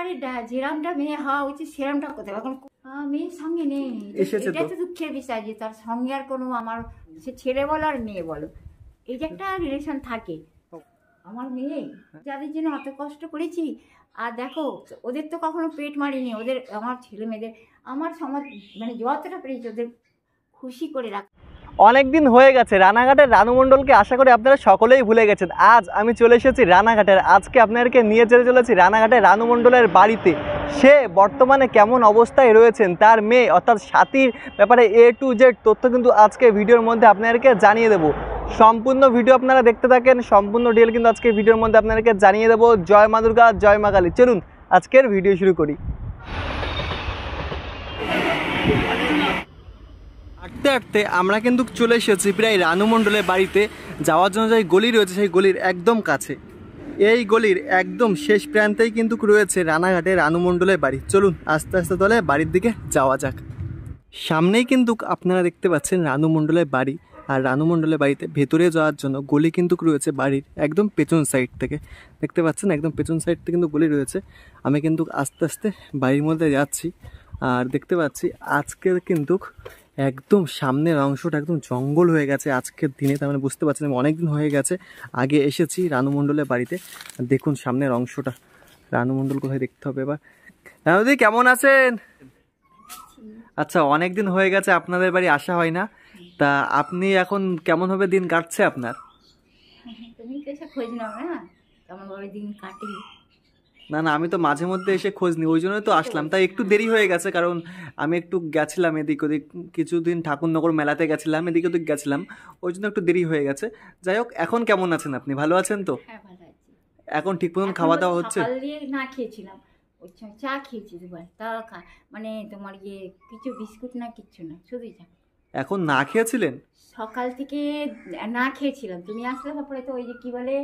আরে যেরামটা মেয়ে হওয়া উচিত সেরামটা কোথায় এখন মেয়ের সঙ্গে নেই। এটা তো দুঃখের বিষয় যে তার সঙ্গে আর কোনো আমার সে ছেলে বলো আর মেয়ে বলো এই যে একটা রিলেশন থাকে। আমার মেয়ে যাদের জন্য অত কষ্ট করেছি আর দেখো ওদের তো কখনো পেট মারিনি, ওদের আমার ছেলে মেয়েদের আমার সমাজ মানে যতটা পেরেছি ওদের খুশি করে রাখ। অনেকদিন হয়ে গেছে রানাঘাটের রানু মণ্ডলকে, আশা করি আপনারা সকলেই ভুলে গেছেন। আজ আমি চলে এসেছি রানাঘাটের, আজকে আপনাদেরকে নিয়ে যেতে চলেছি রানাঘাটের রানু মণ্ডলের বাড়িতে। সে বর্তমানে কেমন অবস্থায় রয়েছেন, তার মেয়ে অর্থাৎ সাথীর ব্যাপারে A to Z তথ্য কিন্তু আজকে ভিডিওর মধ্যে আপনাদেরকে জানিয়ে দেবো। সম্পূর্ণ ভিডিও আপনারা দেখতে থাকেন, সম্পূর্ণ ডিটেল কিন্তু আজকে ভিডিওর মধ্যে আপনাদেরকে জানিয়ে দেবো। জয় মা দুর্গা, জয় মা কালী। চলুন আজকের ভিডিও শুরু করি। হাঁটতে হাঁটতে আমরা কিন্তু চলে এসেছি প্রায় রানু মণ্ডলের বাড়িতে। যাওয়ার জন্য যে গলি রয়েছে সেই গলির একদম কাছে, এই গলির একদম শেষ প্রান্তেই কিন্তু রয়েছে রানাঘাটে রানু মণ্ডলের বাড়ি। চলুন আস্তে আস্তে তাহলে বাড়ির দিকে যাওয়া যাক। সামনেই কিন্তু আপনারা দেখতে পাচ্ছেন রানু মণ্ডলের বাড়ি, আর রানু মণ্ডলের বাড়িতে ভেতরে যাওয়ার জন্য গলি কিন্তু রয়েছে বাড়ির একদম পেছন সাইড থেকে। দেখতে পাচ্ছেন একদম পেছন সাইড থেকে কিন্তু গলি রয়েছে। আমি কিন্তু আস্তে আস্তে বাড়ির মধ্যে যাচ্ছি, আর দেখতে পাচ্ছি আজকের কিন্তু একদম সামনের অংশটা একদম জঙ্গল হয়ে গেছে আজকের দিনে। তার মানে বুঝতে পারছেন আমি অনেকদিন হয়ে গেছে আগে এসেছি রানু মণ্ডলের বাড়িতে। দেখুন সামনের অংশটা, রানু মণ্ডল কোথায় দেখতে হবে এবার। রানুদি কেমন আছেন? আচ্ছা, অনেকদিন হয়ে গেছে আপনাদের বাড়ি আসা হয় না, তা আপনি এখন কেমনভাবে দিন কাটছে আপনার? তুমি তো এসে খোঁজ নাও না কেমনভাবে দিন কাটে। না না, আমি তো মাঝে মধ্যে এসে খোঁজ নিই, ওই জন্যই তো আসলাম। তাই একটু দেরি হয়ে গেছে, কারণ আমি একটু গেছিলাম এদিক ওদিক, কিছুদিন ঠাকুরনগর মেলাতে গেছিলাম, এদিক ওদিক গেছিলাম, ওই জন্য একটু দেরি হয়ে গেছে। যাই হোক, এখন কেমন আছেন আপনি? ভালো আছেন তো? হ্যাঁ ভালো আছি। এখন ঠিক মতন খাওয়া দাওয়া হচ্ছে? সকাল দিয়ে না খেয়েছিলাম, ওই চা খেয়েছি দুবার, তা মানে তোমার কিছু বিস্কুট না কিচ্ছু না, শুধুই চা। এখন না খেয়েছিলেন? সকাল থেকে না খেয়েছিলাম, তুমি আসলে তারপরে তো ওই যে কি বলে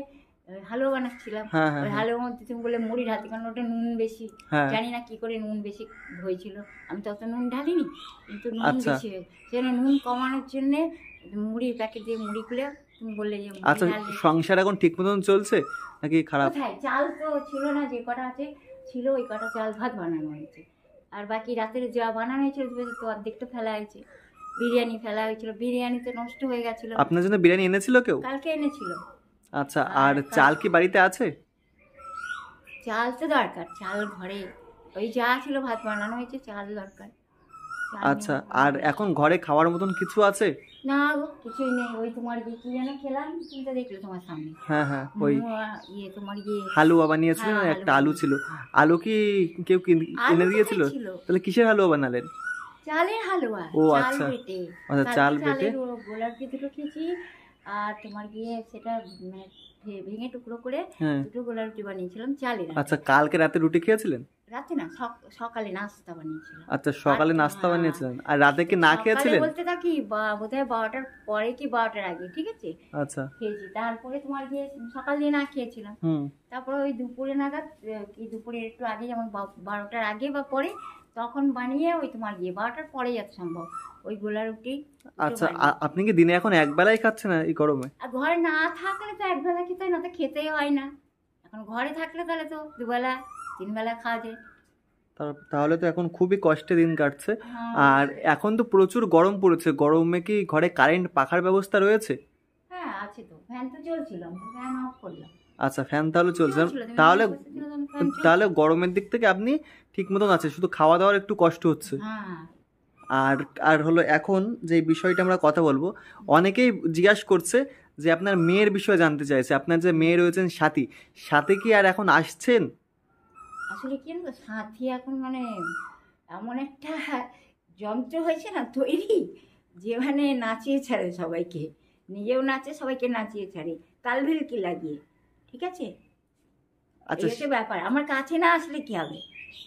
হালুয়া বানাচ্ছিলাম, ওই হালুয়ার মধ্যে তুমি বলে মুড়ির হাতে, কারণ ওটা নুন বেশি, জানি না কি করে নুন বেশি হয়েছিল, আমি তো অত নুন ঢালিনি, কিন্তু নুন বেশি হয়েছে, সেজন্য নুন কমানোর জন্যে মুড়ির প্যাকেট দিয়ে মুড়ি খুলে তুমি বললে যে। আচ্ছা, সংসার এখন ঠিক মতন চলছে নাকি খারাপ? কোথায়, চাল তো ছিল না, যে কটা আছে ছিল ওই কটা চাল ভাত বানানো হয়েছে, আর বাকি রাতের যা বানানো হয়েছিল তো অর্ধেকটা ফেলা হয়েছে। বিরিয়ানি ফেলা হয়েছিল, বিরিয়ানি তো নষ্ট হয়ে গেছিল। আপনার জন্য বিরিয়ানি এনেছিল কেউ? কালকে এনেছিল। আচ্ছা, আর চাল কি বাড়িতে আছে? চাল তো দরকার, চাল ঘরে ওই যা ছিল ভাত বানানো হয়েছে, চাল দরকার। আচ্ছা, আর এখন ঘরে খাওয়ার মতন কিছু আছে? না গো, কিছুই নেই। ওই তোমার কি যেন খেলাম, তুমি তো দেখলে তোমার সামনে। হ্যাঁ হ্যাঁ, ওই তোমার হালুয়া বানিয়েছিলেন, একটা আলু ছিল। আলু কি কেউ এনে দিয়েছিল? তাহলে কিসের হালুয়া বানালেন? চালের হালুয়া। ও আচ্ছা আচ্ছা, চাল বেটে গোলাপি দুটো খেয়েছি, আর তোমার সেটা মানে ভেঙে টুকরো করে দুটো গোলা রুটি বানিয়েছিলাম চালের। আচ্ছা, কালকে রাতে রুটি খেয়েছিলেন? রাতে না, সকালে নাস্তা বানিয়েছিলাম। আচ্ছা, সকালে নাস্তা বানিয়েছিলেন, আর রাতে কি না খেয়েছিলেন? বলতে থাকি বোধহয় 12টার পরে কি 12টার আগে, ঠিক আছে। আচ্ছা, খেয়েছি, তারপরে তোমার সকাল দিয়ে না খেয়েছিলাম, তারপরে ওই দুপুরে নাগাদ কি দুপুরে একটু আগে, যেমন 12টার আগে বা পরে, তখন বানিয়ে ওই তোমার 12টার পরে যত সম্ভব ওই গোলা রুটি। আচ্ছা, আপনি কি দিনে এখন এক বেলাই খাচ্ছেন এই গরমে? আর ঘরে না থাকলে তো এক বেলা খেতে হয়, না তো খেতেই হয় না। এখন ঘরে থাকলে তাহলে তো দুবেলা 3 বেলা খাওয়া যায়। তাহলে তো এখন খুবই কষ্টে দিন কাটছে। আর এখন তো প্রচুর গরম পড়েছে, গরমে কি ঘরে কারেন্ট পাখার ব্যবস্থা রয়েছে? হ্যাঁ আছে তো, ফ্যান তো চলছিল, ফ্যান অফ করলাম। আচ্ছা, ফ্যান তাহলে চলছে, তাহলে গরমের দিক থেকে আপনি ঠিক মতন আছে, শুধু খাওয়া দাওয়ার একটু কষ্ট হচ্ছে। আর হলো এখন যে বিষয়টা আমরা কথা বলবো, অনেকেই জিজ্ঞাসা করছে যে আপনার মেয়ের বিষয়ে জানতে চাইছে। আপনার যে মেয়ে রয়েছেন সাথী, সাথে কি আর এখন আসছেন? আসলে কি জানো, সাথী এখন মানে এমন একটা যন্ত্র হয়েছে না তৈরি, যে মানে নাচিয়ে ছাড়ে সবাইকে, নিজেও নাচে, সবাইকে নাচিয়ে ছাড়ে, তালভিল কি লাগিয়ে, ঠিক আছে। আচ্ছা, এটা ব্যাপার। আমার কাছে না আসলে কি হবে,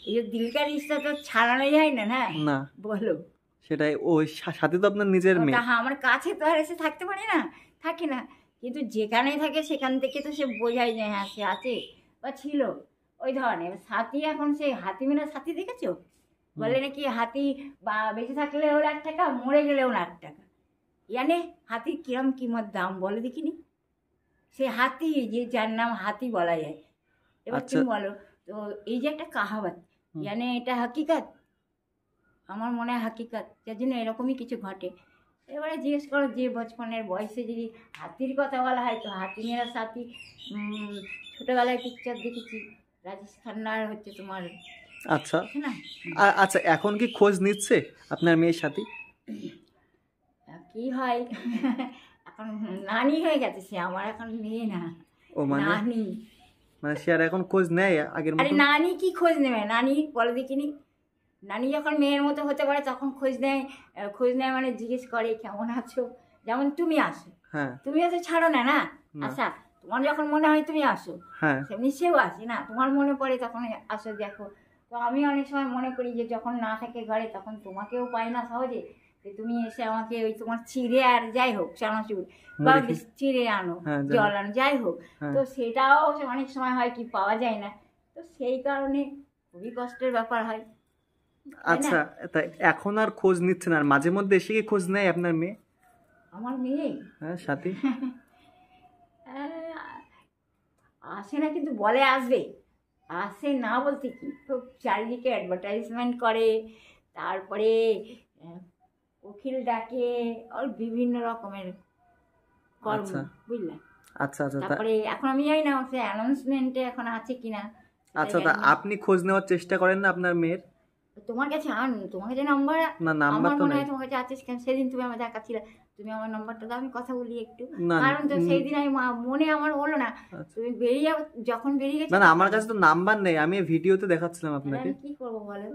এই যে দিলকার রিশতা তো ছাড়ানো যায় না, না বলো। সেটাই, ওই সাথে তো আপনার নিজের মেয়ে। হ্যাঁ, আমার কাছে তো আর এসে থাকতে পারে না, থাকে না, কিন্তু যেখানে থাকে সেখান থেকে তো সে বোঝাই যায় হ্যাঁ সে আছে বা ছিল, ওই ধরনের। সাথী এখন সে হাতি মিনা সাথী দেখেছো, বলে নাকি হাতি বা বেঁচে থাকলে ওর 1 টাকা, মরে গেলে ওর 1 টাকা। ইয়ানে হাতির কিরম কিমত দাম বলে দেখিনি। সে হাতি, যে যার নাম হাতি বলা যায়। এবার তুমি বলো, তো তো এই যে একটা কাহাবত, জানে এটা হাকিকত, আমার মনে হয় হাকিকত, যার জন্য এরকমই কিছু ঘটে। এবারে জিজ্ঞেস করো যে বচপনের বয়সে যদি হাতির কথা বলা হয়, তো হাতি মেরা সাথী ছোটোবেলায় পিকচার দেখেছি, রাজেশ খান্নার হচ্ছে তোমার। আচ্ছা না আচ্ছা, এখন কি খোঁজ নিচ্ছে আপনার মেয়ের সাথে? কি হয় এখন নানি হয়ে গেছে সে, আমার এখন মেয়ে না। ও মানে নানি, মানে সে আর এখন খোঁজ নেয় আগের আরে মতো? নানি কি খোঁজ নেবে, নানি বলে দেখিনি, নানি যখন মেয়ের মতো হতে পারে তখন খোঁজ নেয়। খোঁজ নেয় মানে জিজ্ঞেস করে কেমন আছো, যেমন তুমি আসো, হ্যাঁ তুমিও তো ছাড়ো না না। আচ্ছা তোমার যখন মনে হয় তুমি আসো, হ্যাঁ সেমনি সেও আসে না, তোমার মনে পড়ে তখন আসো দেখো। তো আমি অনেক সময় মনে করি যে যখন না থাকে ঘরে তখন তোমাকেও পাই না সহজে, যে তুমি এসে আমাকে ওই তোমার চিড়ে আর যাই হোক চানাচুর বা চিড়ে আনো, জল আনো, যাই হোক, তো সেটাও অনেক সময় হয় কি পাওয়া যায় না, তো সেই কারণে খুবই কষ্টের ব্যাপার হয়। আচ্ছা, তাই এখন আর খোঁজ নিচ্ছে না, আর মাঝে মধ্যে এসে কি খোঁজ নেয় আপনার মেয়ে? আমার মেয়ে হ্যাঁ সাথী আসে না, কিন্তু বলে আসবে, আসে না বলতে কি, তো চারিদিকে অ্যাডভার্টাইজমেন্ট করে, তারপরে উকিল ডাকে, আর বিভিন্ন রকমের কর্ম, বুঝলে। আচ্ছা আচ্ছা, তারপরে এখন আমি জানি না সে অ্যানাউন্সমেন্টে এখন আছে কিনা। আচ্ছা, তা আপনি খোঁজ নেওয়ার চেষ্টা করেন না আপনার মেয়ের? তোমার কাছে আন, তোমার কাছে নাম্বার, না নাম্বার তো নাই। তোমার কাছে আছে, সেদিন তুমি আমার দেখাচ্ছিলে, তুমি আমার নাম্বারটা দাও, আমি কথা বলি একটু, কারণ তো সেই দিন আমি মনে আমার হলো না, তুমি বেরিয়ে যাও, যখন বেরিয়ে গেছো। না আমার কাছে তো নাম্বার নেই, আমি ভিডিওতে দেখাচ্ছিলাম আপনাকে। কি করবো বলো।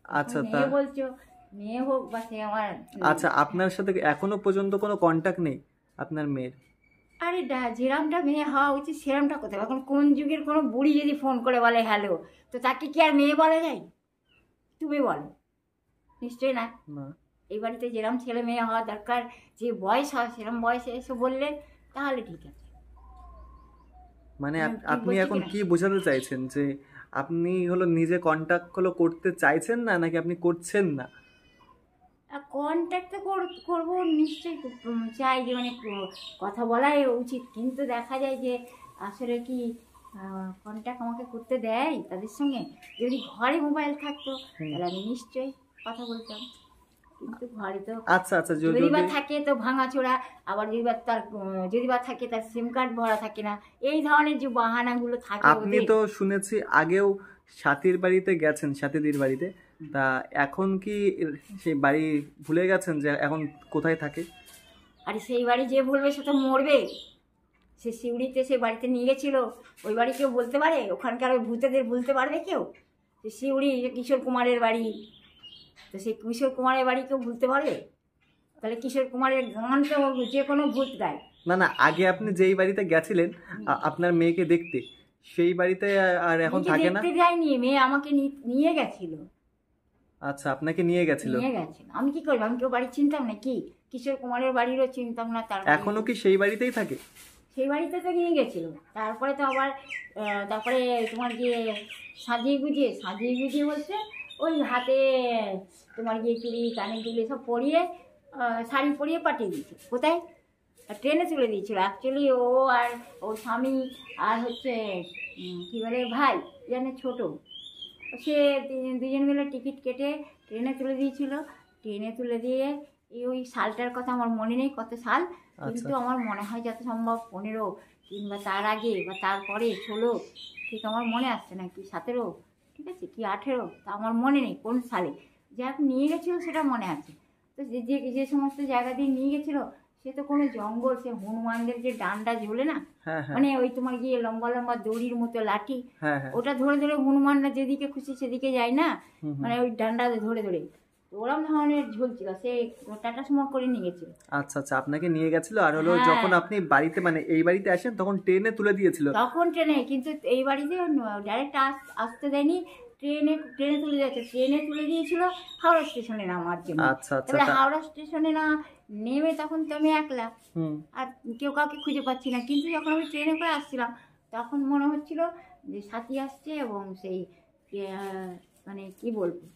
আচ্ছা, তা বলছো মেয়ে হোক বা সে আমার। আচ্ছা, আপনার সাথে এখনো পর্যন্ত কোনো কন্টাক্ট নেই আপনার মেয়ের? আরে যেরামটা মেয়ে হওয়া উচিত সেরামটা কোথায়, এখন কোন যুগের কোনো বুড়ি যদি ফোন করে বলে হ্যালো, তো তাকে কি আর মেয়ে বলা যায়? তুমি বলো, নিশ্চয়ই না। এই বাড়িতে যেরকম ছেলে মেয়ে হওয়া দরকার, যে বয়স হয় সেরকম বয়সে এসে বললে তাহলে ঠিক আছে। মানে আপনি এখন কি বোঝাতে চাইছেন, যে আপনি হলো নিজে কন্টাক্ট হলো করতে চাইছেন না, নাকি আপনি করছেন না? কন্ট্যাক্ট তো করবো নিশ্চয়ই, চাই যে মানে কথা বলাই উচিত, কিন্তু দেখা যায় যে আসলে কি কন্ট্যাক্ট আমাকে করতে দেয় তাদের সঙ্গে। যদি ঘরে মোবাইল থাকতো তাহলে আমি নিশ্চয়ই কথা বলতাম, কিন্তু ঘরে তো আচ্ছা আচ্ছা, যদি বা থাকে তো ভাঙাচোরা, আবার যদি বা থাকে তার সিম কার্ড ভরা থাকে না, এই ধরনের যে বাহানাগুলো থাকে। আপনি তো শুনেছি আগেও সাথীর বাড়িতে গেছেন, সাথীদের বাড়িতে, তা এখন কি সেই বাড়ি ভুলে গেছেন যে এখন কোথায় থাকে? আরে সেই বাড়ি যে ভুলবে সে তো মরবে। সে শিউড়িতে সে বাড়িতে নিয়ে গেছিল, ওই বাড়ি কেউ বলতে পারে? ওখানকার ওই ভূতেদের ভুলতে পারবে কেউ? সে শিউড়ি কিশোর কুমারের বাড়ি, তো সেই কিশোর কুমারের বাড়ি কেউ ভুলতে পারবে? তাহলে কিশোর কুমারের গান তো যে কোনো ভূত গায়। না আগে আপনি যেই বাড়িতে গেছিলেন আপনার মেয়েকে দেখতে, সেই বাড়িতে আর এখন থাকে না? দেখতে যায়নি, মেয়ে আমাকে নিয়ে গেছিল। আচ্ছা, আপনাকে নিয়ে গেছিল? আমি কি করবো, আমি কেউ বাড়ি চিনতাম না কি? কিশোর কুমারের বাড়িরও চিনতাম না। তার এখনো কি সেই বাড়িতেই থাকে? সেই বাড়িতে তো নিয়ে গেছিল, তারপরে তো আবার তারপরে তোমার গিয়ে সাজিয়ে গুজিয়ে বলতে ওই হাতে তোমার গিয়ে চুড়ি কানের দুল সব পরিয়ে শাড়ি পরিয়ে পাঠিয়ে দিয়েছে। কোথায়? ট্রেনে তুলে দিয়েছিল অ্যাকচুয়ালি। ও আর ওর স্বামী আর হচ্ছে কী বলে ভাই জানে ছোটো, সে দুজন মিলে টিকিট কেটে ট্রেনে তুলে দিয়েছিল। ট্রেনে তুলে দিয়ে ওই সালটার কথা আমার মনে নেই কত সাল, কিন্তু আমার মনে হয় যত সম্ভব 15 কিংবা তার আগে বা তারপরে 16, ঠিক আমার মনে আসছে না, কি 17, ঠিক আছে, কি 18, তা আমার মনে নেই কোন সালে। যাক নিয়ে গেছিলো সেটা মনে আছে। তো যে সমস্ত জায়গা দিয়ে নিয়ে গেছিলো সে তো কোনো জঙ্গল, সে হনুমানদের যে ডান্ডা ঝোলে না, মানে ওই তোমার গিয়ে লম্বা লম্বা দড়ির মতো লাঠি, ওটা ধরে ধরে হনুমানরা যেদিকে খুশি সেদিকে যায় না, মানে ওই ডান্ডা ধরে ধরে ওরম ধরনের ঝুলছিল, সে টাটা সুমো করে নিয়ে গেছিল। আচ্ছা আচ্ছা, আপনাকে নিয়ে গেছিল। আর হলো যখন আপনি বাড়িতে মানে এই বাড়িতে আসেন তখন ট্রেনে তুলে দিয়েছিল? তখন ট্রেনে, কিন্তু এই বাড়িতে ডাইরেক্ট আসতে দেয়নি, ট্রেনে তুলে যাচ্ছে। ট্রেনে তুলে দিয়েছিল হাওড়া স্টেশনে নামার জন্য। আচ্ছা আচ্ছা, হাওড়া স্টেশনে না নেমে তখন তো আমি একলা, আর কেউ কাউকে খুঁজে পাচ্ছি না। কিন্তু যখন আমি ট্রেনে করে আসছিলাম তখন মনে হচ্ছিল যে সাথী আসছে এবং সেই মানে কি বলবো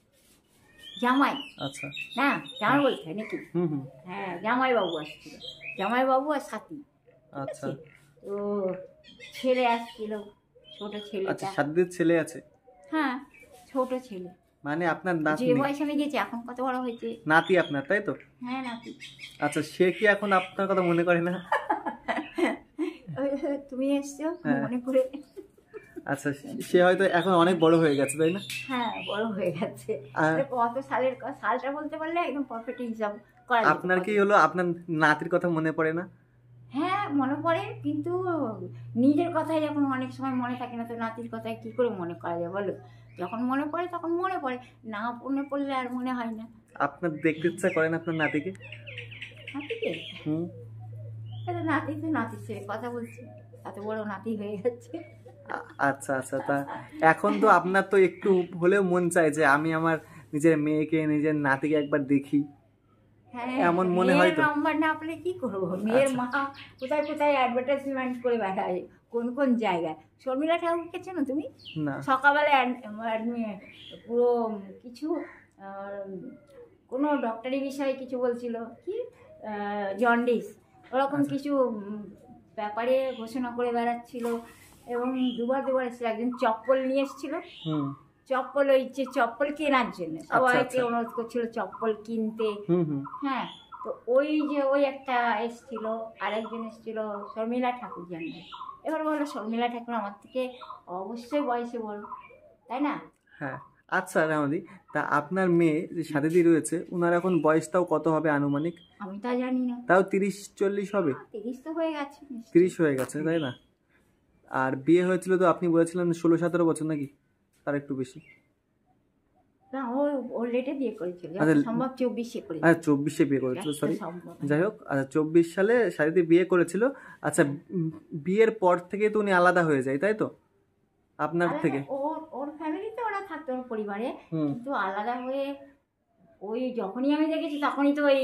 জামাই, আচ্ছা না জামাই বলতে হয় নাকি, হ্যাঁ জামাইবাবু আসছিল, জামাইবাবু আর সাথী। আচ্ছা, তো ছেলে আসছিল, ছোট ছেলে। আচ্ছা, সাথীর ছেলে আছে? হ্যাঁ, ছোট ছেলে। মানে আপনার নাতি? যে বয়সে আমি গেছি এখন কত বড় হয়েছে। নাতি আপনার, তাই তো? হ্যাঁ, নাতি। আচ্ছা, সে কি এখন আপনার কথা মনে করে না? তুমি এসছো মনে করে। আচ্ছা, সে হয়তো এখন অনেক বড় হয়ে গেছে, তাই না? হ্যাঁ, বড় হয়ে গেছে। কত সালের সালটা বলতে পারলে একদম পারফেক্ট হিসাব করা যাবে। আপনার কি হলো, আপনার নাতির কথা মনে পড়ে না? হ্যাঁ, মনে পড়ে, কিন্তু নিজের কথাই যখন অনেক সময় মনে থাকে না, তো নাতির কথায় কি করে মনে করা যায় বলো? যখন মনে পড়ে তখন মনে পড়ে, না মনে পড়লে আর মনে হয় না। আপনার দেখতে ইচ্ছা করে না আপনার নাতিকে? নাতিকে? নাতি তো নাতি ছেড়ে কথা বলছি, এত বড় নাতি হয়ে যাচ্ছে। আচ্ছা আচ্ছা, তা এখন তো আপনার তো একটু হলেও মন চায় যে আমি আমার নিজের মেয়েকে, নিজের নাতিকে একবার দেখি, এমন মনে হয় তো? নাম্বার না পেলে কি করবো? মেয়ের মা কোথায় কোথায় অ্যাডভার্টাইজমেন্ট করে বেড়ায়, কোন কোন জায়গায়। শর্মিলা ঠাকুরকে চেনো তুমি? না। সকালবেলা পুরো কিছু কোনো ডক্টরি বিষয়ে কিছু বলছিল, কি জন্ডিস ওরকম কিছু ব্যাপারে ঘোষণা করে বেড়াচ্ছিল, এবং দুবার এসেছিল। একদিন চপ্পল নিয়ে এসেছিল, চপ্পল, ওই যে চপ্পল কেনার জন্য সবাইকে অনুরোধ করছিল চপ্পল কিনতে। হ্যাঁ, তো ওই একটা এসেছিল, আরেকজন এসেছিল শর্মিলা ঠাকুর জানবে। এবার বলো, শর্মিলা ঠাকুর আমার থেকে অবশ্যই বয়সে বড়, তাই না? হ্যাঁ। আচ্ছা রামাদি, তা আপনার মেয়ে যে সাথীদি রয়েছে, ওনার এখন বয়সটাও কত হবে আনুমানিক? আমি তা জানি না। তাও 30-40 হবে? 30 তো হয়ে গেছে। 30 হয়ে গেছে, তাই না? আর বিয়ে হয়েছিল তো আপনি বলেছিলেন 16-17 বছর, নাকি তার একটু বেশি? না, ও লেটে বিয়ে করেছিল, সম্ভব 24-এ করেছিল। আচ্ছা, 24-এ বিয়ে করেছিল, সরি। যাই হোক, আচ্ছা 24 সালে সাথীদি বিয়ে করেছিল। আচ্ছা, বিয়ের পর থেকে তো উনি আলাদা হয়ে যায়, তাই তো আপনার থেকে? ওর ফ্যামিলিতে ওরা থাকতো, ওর পরিবারে, কিন্তু আলাদা হয়ে ওই যখনই আমি দেখেছি তখনই তো ওই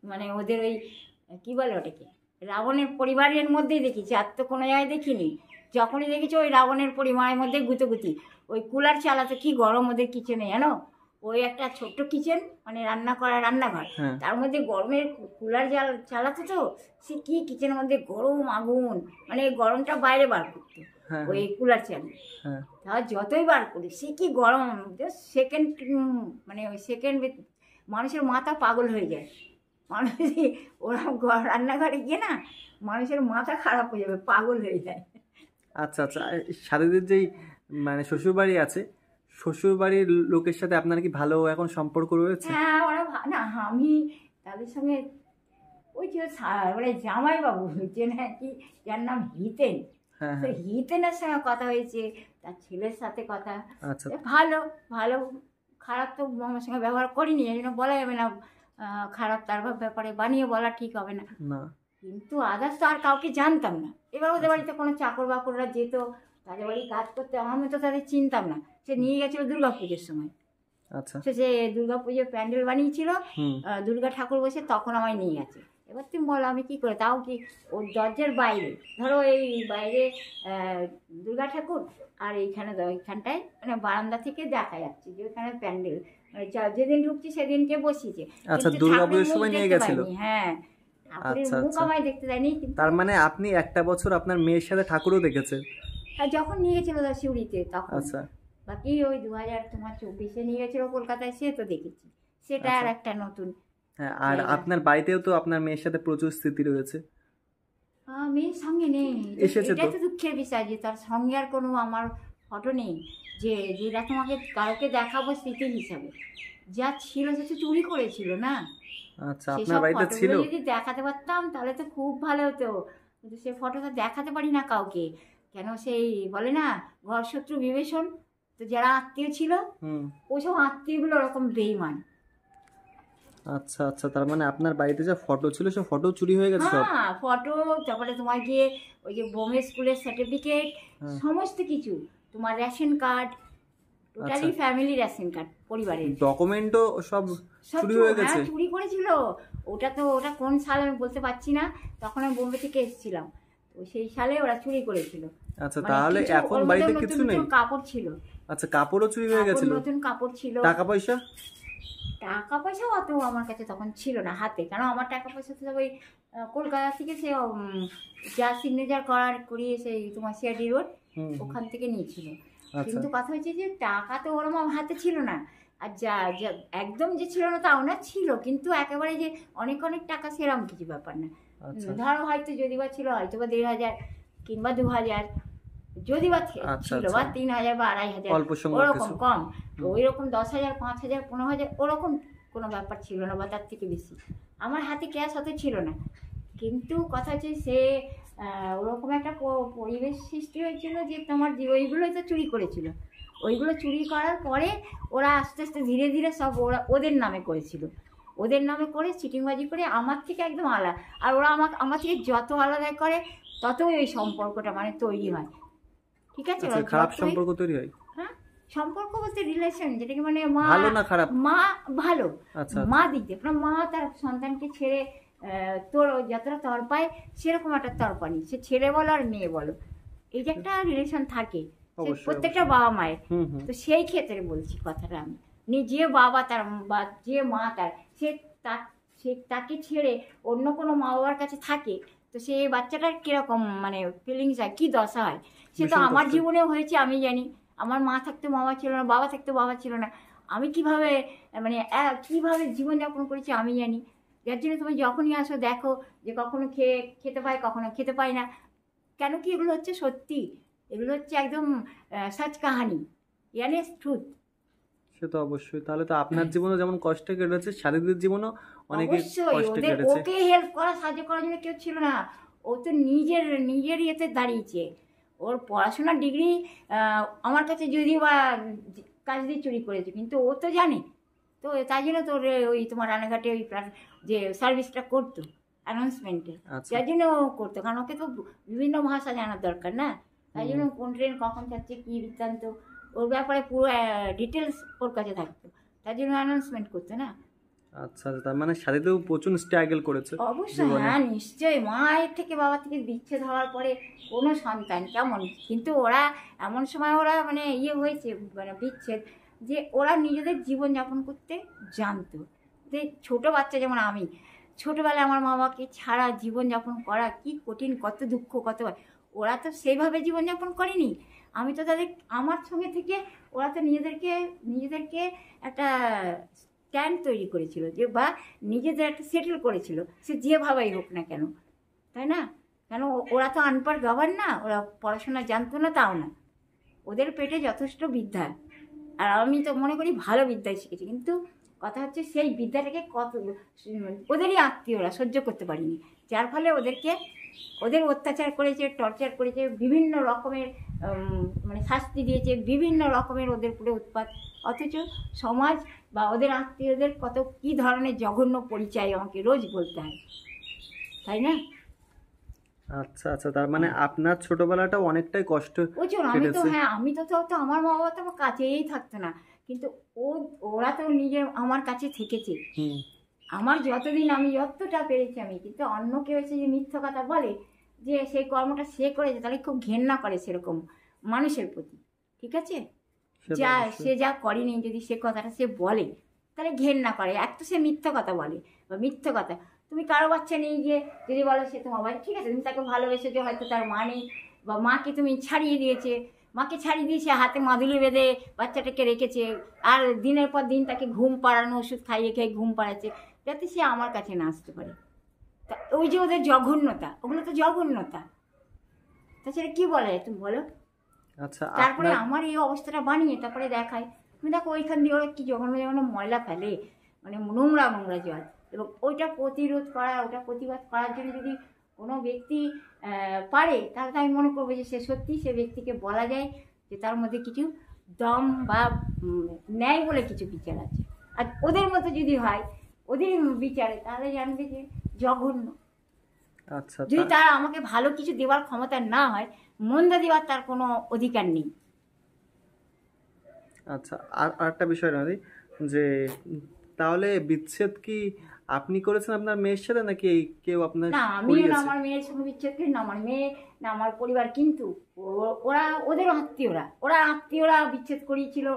মানে ওদের ওই কি বলে ওটাকে, রাবণের পরিবারের মধ্যেই দেখেছি, আর তো কোনো জায়গায় দেখিনি। যখনই দেখেছি ওই রাবণের পরিবারের মধ্যে গুতোগুতি। ওই কুলার চালাতে, কি গরম ওদের কিচেনে জানো, ওই একটা ছোট্ট কিচেন, মানে রান্না করার রান্নাঘর, তার মধ্যে গরমের কুলার চালাতো, তো সে কি কিচেনের মধ্যে গরম আগুন, মানে গরমটা বাইরে বার করতো ওই কুলার চালিয়ে। তার যতই বার করি সে কি গরম, সেকেন্ড, মানে ওই সেকেন্ড মানুষের মাথা পাগল হয়ে যায়। মানুষ ওরা রান্নাঘরে গিয়ে না, মানুষের মাথা খারাপ হয়ে যাবে, পাগল হয়ে যায়। আচ্ছা আচ্ছা, সাথীদের যেই মানে শ্বশুরবাড়ি আছে, শ্বশুরবাড়ির লোকের সাথে আপনার কি ভালো এখন সম্পর্ক রয়েছে? হ্যাঁ, ওরা না, আমি তাদের সঙ্গে ওই যে মানে জামাইবাবু যে নাকি, যার নাম হিতেন, হিতেনের সঙ্গে কথা হয়েছে, তার ছেলের সাথে কথা। ভালো ভালো, খারাপ তো আমার সঙ্গে ব্যবহার করিনি, এই জন্য বলা যাবে না খারাপ, তার ব্যাপারে বানিয়ে বলা ঠিক হবে না। কিন্তু আদার্স তো আর কাউকে জানতাম না। এবার ওদের বাড়িতে কোনো চাকর বাকররা যেত, তাদের বাড়ি কাজ করতে, আমি তো তাদের চিনতাম না। সে নিয়ে গেছিল দুর্গাপুজোর সময়। আচ্ছা, সে দুর্গাপুজোর প্যান্ডেল বানিয়েছিল, দুর্গা ঠাকুর বসে, তখন আমায় নিয়ে গেছে। এবার তুমি বলো আমি কী করে, তাও কি ওর দরজার বাইরে, ধরো এই বাইরে দুর্গা ঠাকুর, আর এইখানটায় মানে বারান্দা থেকে দেখা যাচ্ছে যে ওইখানে প্যান্ডেল, মানে যেদিন ঢুকছি সেদিনকে বসিয়েছে। আচ্ছা, দুর্গাপুজোর সময় নিয়ে গেছিল? হ্যাঁ, মুখ আমায় দেখতে দেয়নি। তার মানে আপনি একটা বছর আপনার মেয়ের সাথে ঠাকুরও দেখেছেন? হ্যাঁ, যখন নিয়ে গেছিল শিউড়িতে তখন। আচ্ছা, বাকি ওই 2024-এ নিয়ে গেছিল কলকাতায়, সে তো দেখেছি, সেটা আর একটা নতুন। হ্যাঁ, আর আপনার বাড়িতেও তো আপনার মেয়ের সাথে প্রচুর স্মৃতি রয়েছে। মেয়ের সঙ্গে নেই, এটা তো দুঃখের বিষয় যে তার সঙ্গে আর কোনো আমার ফটো নেই, যেটা তোমাকে কাউকে দেখাবো স্মৃতি হিসাবে। যা ছিল সে তো চুরি করেছিল না। আচ্ছা, আপনার বাড়িতে ছিল? যদি দেখাতে পারতাম তাহলে তো খুব ভালো হতো, কিন্তু সে ফটোটা দেখাতে পারি না কাউকে। কেন, সেই বলে না ঘর শত্রু বিভীষণ, তো যারা আত্মীয় ছিল ওসব আত্মীয়গুলো ওরকম বেইমান। আচ্ছা আচ্ছা, তার মানে আপনার বাড়িতে যা ফটো ছিল সব ফটো চুরি হয়ে গেছে? হ্যাঁ, ফটো, তারপরে তোমার গিয়ে ওই যে বোম্বে স্কুলের সার্টিফিকেট, সমস্ত কিছু, তোমার ration card, totally family ration card, পরিবারের ডকুমেন্টও সব চুরি হয়ে গেছে। হ্যাঁ, চুরি করেছিল। ওটা কোন সালে আমি বলতে পারছি না, তখন আমি বোম্বে থেকে এসেছিলাম, তো সেই সালে ওরা চুরি করেছিল। আচ্ছা, তাহলে এখন বাড়িতে কিছু নেই? কাপড় ছিল। আচ্ছা, কাপড়ও চুরি হয়ে গেছিল? নতুন কাপড় ছিল। টাকা পয়সা অত আমার কাছে তখন ছিল না হাতে, কারণ আমার টাকা পয়সা তো ওই কলকাতা থেকে সে যা সিগনেচার করিয়ে সেই তোমার সিআরডি রোড, ওখান থেকে নিয়েছিল। কিন্তু কথা হচ্ছে যে টাকা তো ওরম আমার হাতে ছিল না, আর যা যা একদম যে ছিল না তাও না, ছিল, কিন্তু একেবারে যে অনেক অনেক টাকা সেরকম কিছু ব্যাপার না। ধরো হয়তো যদি বা ছিল হয়তো বা 1,500 কিংবা 2,000, যদি বা ছিল বা 3,000 বা 2,500, ওরকম কম। ওই রকম 10,000, 5,000, 15,000 ওরকম কোনো ব্যাপার ছিল না, বা তার থেকে বেশি আমার হাতে ক্যাশ হতে ছিল না। কিন্তু কথা হচ্ছে সে ওরকম একটা পরিবেশ সৃষ্টি হয়েছিল যে তোমার যে ওইগুলোই তো চুরি করেছিল। ওইগুলো চুরি করার পরে ওরা আস্তে আস্তে ধীরে ধীরে সব ওদের নামে করেছিল, ওদের নামে করে চিটিংবাজি করে আমার থেকে একদম আলাদা। আর ওরা আমার থেকে যত আলাদা করে ততই ওই সম্পর্কটা মানে তৈরি হয়। ঠিক আছে, খারাপ সম্পর্ক তৈরি হয়। হ্যাঁ, সম্পর্ক বলতে রিলেশন, যেটাকে মানে মা ভালো, মা দিক দিয়ে আপনার মা তার সন্তানকে ছেড়ে তোর যতটা তরপায় সেরকম একটা তরপানি, সে ছেলে বলো আর মেয়ে বলো, এই যে একটা রিলেশন থাকে প্রত্যেকটা বাবা মায়ের। তো সেই ক্ষেত্রে বলছি কথাটা আমি, যে বাবা তার বা যে মা তার, সে তাকে ছেড়ে অন্য কোনো মা বাবার কাছে থাকে, তো সেই বাচ্চাটার কিরকম মানে ফিলিংস হয়, কি দশা হয়, সে তো আমার জীবনেও হয়েছে আমি জানি। আমার মা থাকতে মামা ছিল না, বাবা থাকতে বাবা ছিল না, আমি কিভাবে মানে কিভাবে জীবনযাপন করেছি আমি জানি। যার জন্য তুমি যখনই আসো দেখো যে কখনো খেতে পাই, কখনো খেতে পাই না। কেন কি এগুলো হচ্ছে সত্যি, এগুলো হচ্ছে একদম সচ কাহানি, ইয়ানি ট্রুথ। সে তো অবশ্যই। তাহলে তো আপনার জীবনে যেমন কষ্ট কেটেছে, শারীরিক জীবনও অনেকে কষ্ট কেটেছে। ওকে হেল্প করা, সাহায্য করার জন্য কেউ ছিল না, ও তো নিজের ইয়েতে দাঁড়িয়েছে। ওর পড়াশোনার ডিগ্রি আমার কাছে যদিও বা কাজ দিয়ে চুরি করেছে, কিন্তু ও তো জানে, তো তাই জন্য তো ওই তোমার রানাঘাটে ওই যে সার্ভিসটা করতো অ্যানাউন্সমেন্টে, যার জন্য ও করতো, কারণ ওকে তো বিভিন্ন ভাষা জানার দরকার না, তাই জন্য কোন ট্রেন কখন যাচ্ছে কী বৃত্তান্ত ওর ব্যাপারে পুরো ডিটেলস ওর কাছে থাকতো, তাই জন্য অ্যানাউন্সমেন্ট করতো না। আচ্ছা, তার মানে সাথেও প্রচুর স্ট্রাগল করেছে। অবশ্যই, হ্যাঁ নিশ্চয়ই। মায়ের থেকে বাবার থেকে বিচ্ছেদ হওয়ার পরে কোনো সন্তান কেমন, কিন্তু ওরা এমন সময় ওরা মানে হয়েছে মানে বিচ্ছেদ, যে ওরা নিজেদের জীবনযাপন করতে জানতো। যে ছোটো বাচ্চা যেমন আমি, ছোটোবেলায় আমার মা বাবাকে ছাড়া জীবনযাপন করা কি কঠিন, কত দুঃখ, কত, ওরা তো সেইভাবে জীবনযাপন করেনি। আমি তো তাদের আমার সঙ্গে থেকে ওরা তো নিজেদেরকে একটা স্ট্যান্ড তৈরি করেছিল, যে বা নিজেদের একটা সেটেল করেছিল, সে যেভাবেই হোক না কেন, তাই না? কেন ওরা তো আনপড় গভর্ন না, ওরা পড়াশোনা জানতো না তাও না, ওদের পেটে যথেষ্ট বিদ্যা, আর আমি তো মনে করি ভালো বিদ্যায় শিখেছি। কিন্তু কথা হচ্ছে সেই বিদ্যাটাকে ওদেরই আত্মীয়রা সহ্য করতে পারিনি, যার ফলে ওদের অত্যাচার করেছে, টর্চার করেছে, বিভিন্ন রকমের মানে শাস্তি দিয়েছে, বিভিন্ন রকমের ওদের পুরো উৎপাত, অথচ সমাজ বা ওদের আত্মীয়দের কত কী ধরনের জঘন্য পরিচয় আমাকে রোজ বলতে হয়, তাই না? আচ্ছা আচ্ছা, তার মানে আপনার ছোটবেলাটা অনেকটাই কষ্ট প্রচুর। আমি তো আমার মা বাবা তো আমার কাছেই থাকতো না, কিন্তু ওরা তো আমার কাছে থেকেছে। আমার যতদিন আমি যতটা পেরেছি আমি, কিন্তু অন্য কেউ এসে যে মিথ্যা কথা বলে যে সেই কর্মটা সে করেছে, তাহলে খুব ঘেন্না করে সেরকম মানুষের প্রতি। ঠিক আছে, সে যা করেনি যদি সে কথাটা সে বলে তাহলে ঘেন্না করে। এক তো সে মিথ্যা কথা বলে, বা মিথ্যা কথা তুমি কারো বাচ্চা নিয়ে গিয়ে যদি বলো সে তোমার বাড়ি, ঠিক আছে তুমি তাকে ভালোবেসেছো, হয়তো তার মা নেই, বা মাকে তুমি ছাড়িয়ে দিয়েছে, মাকে ছাড়িয়ে দিয়ে সে হাতে মাদুলি বেঁধে বাচ্চাটাকে রেখেছে, আর দিনের পর দিন তাকে ঘুম পাড়ানো, ওষুধ খাইয়ে খেয়ে ঘুম পাড়াচ্ছে যাতে সে আমার কাছে না আসতে পারে। তা ওই যে ওদের জঘন্যতা, ওগুলো তো জঘন্যতা, তাছাড়া কি বলে তুমি বলো? আচ্ছা, তারপরে আমার এই অবস্থাটা বানিয়ে তারপরে দেখায়, তুমি দেখো ওইখান দিয়ে ওরা কি জঘন্য জঘন্য ময়লা ফেলে, মানে নোংরা জল, এবং ওইটা প্রতিবাদ করার জন্য যদি কোনো ব্যক্তি পারে, তাহলে আমি মনে করবো যে সে ব্যক্তিকে বলা যায় যে তার মধ্যে কিছু দম বা ন্যায় বলে কিছু বিচার আছে। আর ওদের মতো যদি হয় ওদের বিচারে, তাহলে জানবে যে জঘন্য। আচ্ছা, যদি তার আমাকে ভালো কিছু দেওয়ার ক্ষমতা না হয়, মন্দ দেওয়ার তার কোনো অধিকার নেই। আচ্ছা, আর একটা বিষয় না যে তাহলে বিচ্ছেদ কি আপনি করেছেন আপনার মেয়ের সাথে, নাকি কেউ আপনার? না, আমি না আমার মেয়ের সঙ্গে বিচ্ছেদ করি না, আমার মেয়ে না আমার পরিবার, কিন্তু ওদের আত্মীয়রা বিচ্ছেদ করিয়েছিল,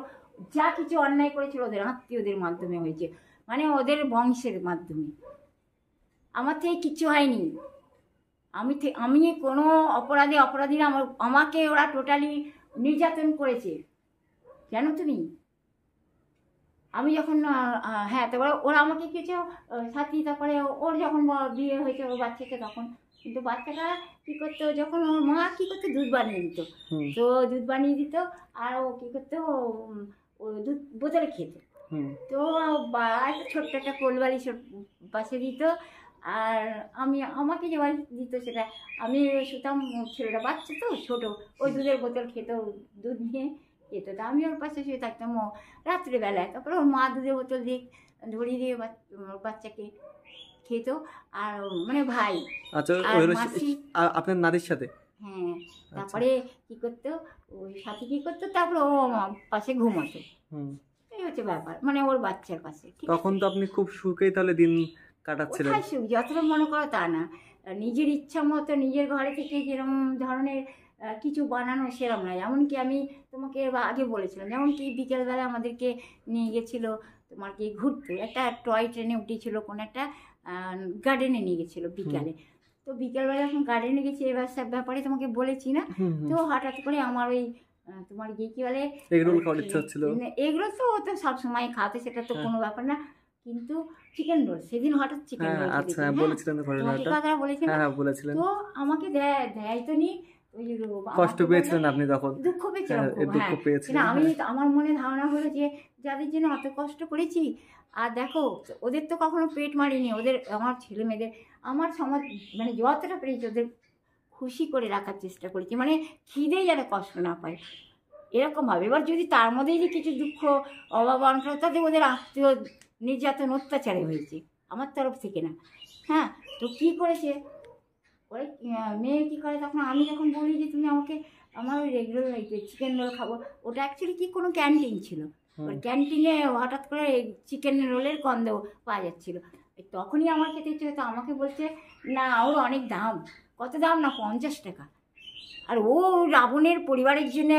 যা কিছু অন্যায় করেছিল ওদের আত্মীয়দের মাধ্যমে হয়েছে, মানে ওদের বংশের মাধ্যমে। আমার থেকে কিচ্ছু হয়নি, আমি কোনো অপরাধী না, আমাকে ওরা টোটালি নির্যাতন করেছে জানো তুমি। আমি যখন হ্যাঁ, তারপরে ওরা আমাকে কিছু সাথী, তারপরে ওর যখন বিয়ে হয়েছে ওর বাচ্চাকে, তখন কিন্তু বাচ্চাটা কী করতো, যখন ওর মা কী করতো দুধ বানিয়ে দিত, তো দুধ বানিয়ে দিত আর ও কী করতো ও দুধ বোতলে খেত। তো একটা ছোট্ট একটা কোলবালি পাশে দিত, আর আমাকে যে দিত সেটা আমি শুতাম, ছেলেটা বাচ্চা তো ছোটো, ওই দুধের বোতল খেত, দুধ নিয়ে খেত, তা আমি ওর পাশে শুয়ে থাকতাম রাত্রিবেলায়। তারপরে ওর মা দুধের বোতল দিয়ে ধরিয়ে দিয়ে বাচ্চাকে খেত, আর মানে ভাই আপনার নারীর সাথে। হ্যাঁ, তারপরে কি করতো ওই সাথী কি করতো, তারপরে ও পাশে ঘুমাতো। এই হচ্ছে ব্যাপার, মানে ওর বাচ্চার পাশে। তখন তো আপনি খুব সুখেই তাহলে দিন কাটাচ্ছিলেন। সুখ যতটা মনে করো তা না, নিজের ইচ্ছা মতো নিজের ঘরে থেকে যেরকম ধরনের কিছু বানানো সেরকম নয়। এমনকি আমি তোমাকে আগে বলেছিলাম, যেমন কি বিকেলবেলা আমাদেরকে নিয়ে গেছিলো তোমার কি ঘুরতে, একটা টয় ট্রেনে উঠেছিল, কোনো একটা গার্ডেনে নিয়ে গেছিলো বিকালে। তো বিকেলবেলা যখন গার্ডেনে গেছি, এবার সব ব্যাপারে তোমাকে বলেছি না, তো হঠাৎ করে আমার ওই তোমার গিয়ে কি বলে এগুলো তো ও তো সবসময় খাতে, সেটা তো কোনো ব্যাপার না, কিন্তু চিকেন রোল সেদিন হঠাৎ চিকেন রোল বলেছিলেন, তো আমাকে দেয় তো নি, কষ্ট পেয়েছিলেন আপনি তখন? দুঃখ পেয়েছিলাম। আমি আমার মনে ধারণা হলো যে যাদের জন্য অত কষ্ট করেছি, আর দেখো ওদের তো কখনো পেট মারিনি, ওদের আমার ছেলে মেয়েদের আমার সমাজ মানে যতটা পেরেছি ওদের খুশি করে রাখার চেষ্টা করেছি, মানে খিদেই যেন কষ্ট না পায় এরকমভাবে। এবার যদি তার মধ্যেই যে কিছু দুঃখ অভাব অনটন, তাতে ওদের আত্মীয় নির্যাতন অত্যাচারে হয়েছে আমার তরফ থেকে না। হ্যাঁ, তো কী করেছে ওই মেয়ে কী করে, তখন আমি যখন বলি যে তুমি আমাকে আমার ওই রেগুলার চিকেন রোল খাবো, ওটা অ্যাকচুয়ালি কি কোনো ক্যান্টিন ছিল, ওই ক্যান্টিনে হঠাৎ করে চিকেন রোলের গন্ধ পাওয়া যাচ্ছিলো, তখনই আমার খেতে ইচ্ছে হতো। আমাকে বলছে না ওর অনেক দাম। কত দাম না, 50 টাকা। আর ও রাবণের পরিবারের জন্য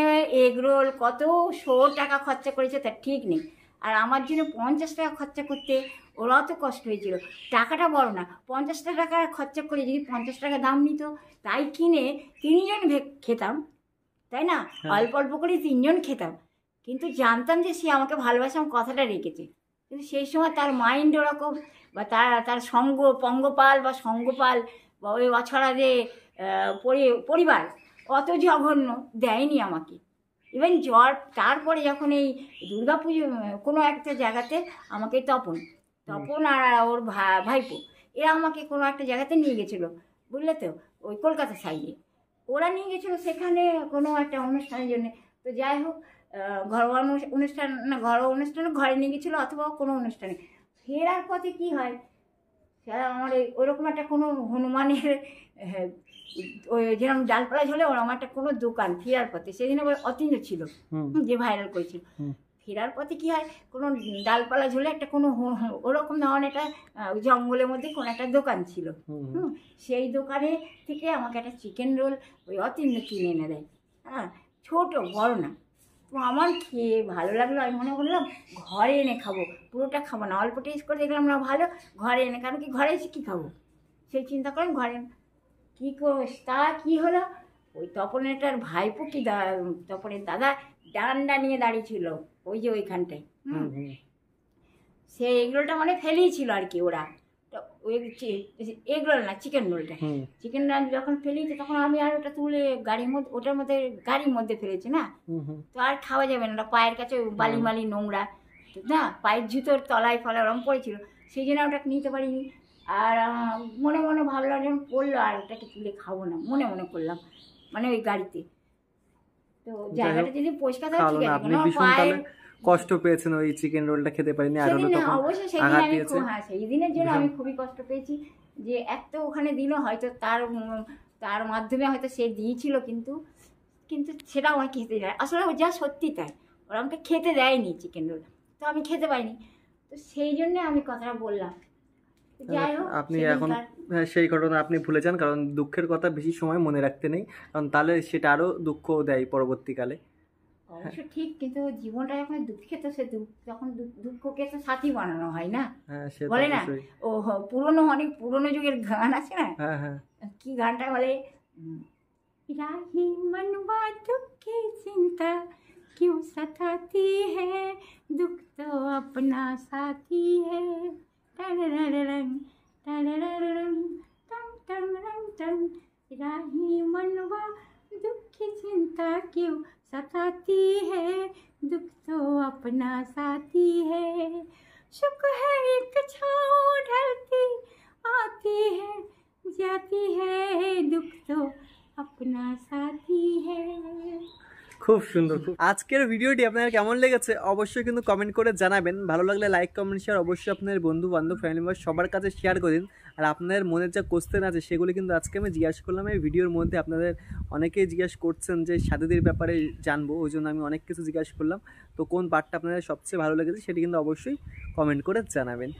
এগ রোল কত 100 টাকা খরচা করেছে তার ঠিক নেই, আর আমার জন্য 50 টাকা খরচা করতে ওরাও তো কষ্ট হয়েছিল। টাকাটা বড় না, 50 টাকা খরচা করে যদি 50 টাকা দাম নিত, তাই কিনে 3 জন খেতাম, তাই না? অল্প অল্প করে 3 জন খেতাম, কিন্তু জানতাম যে সে আমাকে ভালোবাসে, আমার কথাটা রেখেছে। কিন্তু সেই সময় তার মাইন্ড ওরকম, বা তার পঙ্গপাল বা সঙ্গপাল বা ওই অছড়া যে পরিবার অত জঘন্য দেয়নি আমাকে। ইভেন তারপরে যখন এই দুর্গাপুজো কোনো একটা জায়গাতে আমাকে তপন আর ওর ভাইপো এরা আমাকে কোনো একটা জায়গাতে নিয়ে গেছিলো, বুঝলে তো, ওই কলকাতা সাইডে ওরা নিয়ে গেছিলো সেখানে কোনো একটা অনুষ্ঠানের জন্য। তো যাই হোক, ঘরোয়া অনুষ্ঠানে ঘরে নিয়ে গেছিলো অথবা কোনো অনুষ্ঠানে। ফেরার পথে কি হয়, সেটা আমার ওইরকম একটা কোনো হনুমানের ওই যেরকম ডালপালা ঝোলে ওরকম একটা কোনো দোকান ফেরার পথে, সেদিন আবার অতীন্দ্র ছিল যে ভাইরাল করেছিল। ফেরার পথে কি হয়, কোনো ডালপালা ঝোলে একটা কোনো ওরকম ধরনের একটা জঙ্গলের মধ্যে কোনো একটা দোকান ছিল। সেই দোকানে থেকে আমাকে একটা চিকেন রোল ওই অতীন্দ্র কিনে এনে দেয়। হ্যাঁ, ছোটো বড় না। তো আমার খেয়ে ভালো লাগলো, আমি মনে করলাম ঘরে এনে খাবো, পুরোটা খাবো না, অল্প টেস্ট করে দেখলাম না ভালো, ঘরে এনে, কারণ কি ঘরে এসে কী খাবো সেই চিন্তা করেন ঘরে কী তা কী হলো, ওই তপনেরটার ভাইপো কি তপনের দাদা ডান্ডা নিয়ে দাঁড়িয়েছিল ওই যে ওইখানটায়, সে এগরোলটা মানে ফেলেইছিল আর কি ওরা, ওই এগরোল না চিকেন রোলটা, চিকেন রোল যখন ফেলেছে তখন আমি আর ওটা তুলে গাড়ির মধ্যে ফেলেছি না, তো আর খাওয়া যাবে না, পায়ের কাছে বালি নোংরা না, পায়ের জুতোর তলায় ফলায় ওরম পড়েছিল, সেই জন্য ওটা নিতে পারিনি। আর মনে মনে ভাবলাম যখন পড়লো আর ওটাকে তুলে খাবো না, মনে মনে করলাম, মানে ওই গাড়িতে। তো জায়গাটা যদি পরিষ্কার থাকে ঠিক আছে, কষ্ট পেয়েছেন ওই চিকেন রোলটা খেতে পারিনি, আর অবশ্যই সেই দিনের জন্য আমি খুবই কষ্ট পেয়েছি, যে এত ওখানে দিল, হয়তো তার মাধ্যমে হয়তো সে দিয়েছিল, কিন্তু সেটা আমার খেতে দেয়, আসলে যা সত্যি তাই, ওরা আমাকে খেতে দেয়নি চিকেন রোল, তো আমি খেতে পাইনি, তো সেই জন্য আমি কথাটা বললাম। আপনি এখন সেই ঘটনা আপনি ভুলে যান, কারণ দুঃখের কথা বেশি সময় মনে রাখতে নেই, কারণ তাহলে সেটা আরো দুঃখ দেয় পরবর্তীকালে। অবশ্য ঠিক, কিন্তু জীবনটা যখন দুঃখে, তো সে যখন দুঃখকে তো সাথী বানানো হয় না, বলে না, ও অনেক পুরোনো যুগের গান আছে না, কি গানটা বলে, राही मनवा दुख की चिंता क्यों सताती है, दुख तो अपना साथी है। टररररंग टररररंग टंग टंग रंग टंग, राही मनवा दुख की चिंता क्यों सताती है, दुख तो अपना साथी है। सुख है एक छाँव ढलती आती है जाती है, दुख तो अपना साथी है। খুব সুন্দর। আজকের ভিডিওটি আপনার কেমন লেগেছে অবশ্যই কিন্তু কমেন্ট করে জানাবেন। ভালো লাগলে লাইক কমেন্ট শেয়ার অবশ্যই আপনার বন্ধু বান্ধব ফ্যামিলি মেম্বার সবার কাছে শেয়ার করে দিন। আর আপনাদের মনের যা কোশ্চেন আছে সেগুলি কিন্তু আজকে আমি জিজ্ঞাসা করলাম এই ভিডিওর মধ্যে। আপনাদের অনেকেই জিজ্ঞাসা করছেন যে সাথীদের ব্যাপারে জানবো, ওই জন্য আমি অনেক কিছু জিজ্ঞাসা করলাম। তো কোন পার্টটা আপনাদের সবচেয়ে ভালো লেগেছে সেটি কিন্তু অবশ্যই কমেন্ট করে জানাবেন।